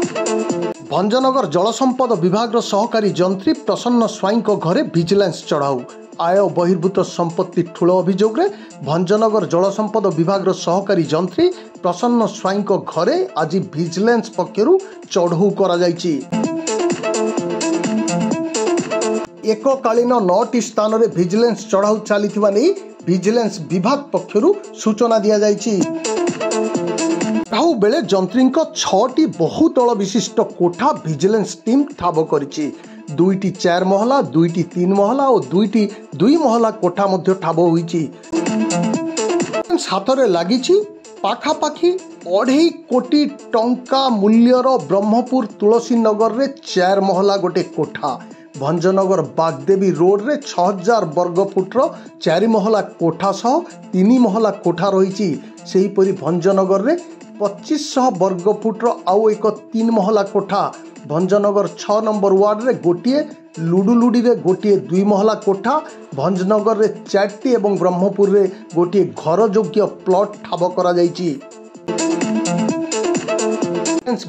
भंजनगर जलसंपद विभाग सहकारी जंत्री प्रसन्न स्वाईं घरे विजिलेंस चढ़ाऊ आय बहिर्भूत संपत्ति ठूल अभियोग भंजनगर जलसंपद विभाग सहकारी जंत्री प्रसन्न स्वाईं घरे आज विजिलेंस पक्षरु चढ़ऊ करा एककालीन 9टी स्थान में विजिलेंस चढ़ाऊ चली विजिलेंस विभाग पक्षरु सूचना दि जाइछि। बेले जंत्री 6टी बहुतल विशिष्ट कोठा विजिलेंस टीम ठाब करिछि। 2टी 4 महला 2टी 3 महला और 2टी 2 महला कोठा मध्य ठाब होइछि। हाथ में लगी पाखापाखि 2.5 कोटी टंका मूल्यर ब्रह्मपुर तुलसी नगर रे 4 महला गोटे कोठा, भंजनगर बागदेवी रोड रे 6000 वर्ग फुटर 4 महला कोठा सह 3 महला कोठा रही। सेहीपरि भंजनगर रे 2500 वर्ग फुटर आउ एक 3 महला कोठा, भंजनगर 6 नंबर वार्ड रे गोटे लुडुलुडी रे गोटे 2 महला कोठा, भंजनगर रे 4टी एवं ब्रह्मपुर रे गोटे घर योग्य प्लॉट ठाब करा जाइछि।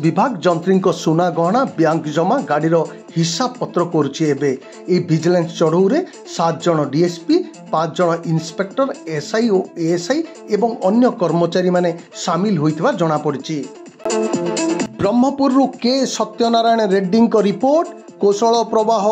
विभाग जंत्री सुना गहना बैंक जमा गाड़ीर हिसाब पत्र करुछि। विजिलेंस चढ़ऊ रे 7 जन डीएसपी 5 जन इन्स्पेक्टर एसआई और एएसआई एवं अन्य कर्मचारी माने शामिल होइतबा जणा पड़िछि। ब्रह्मपुर के सत्यनारायण रेड्डी रिपोर्ट कौशल प्रवाह।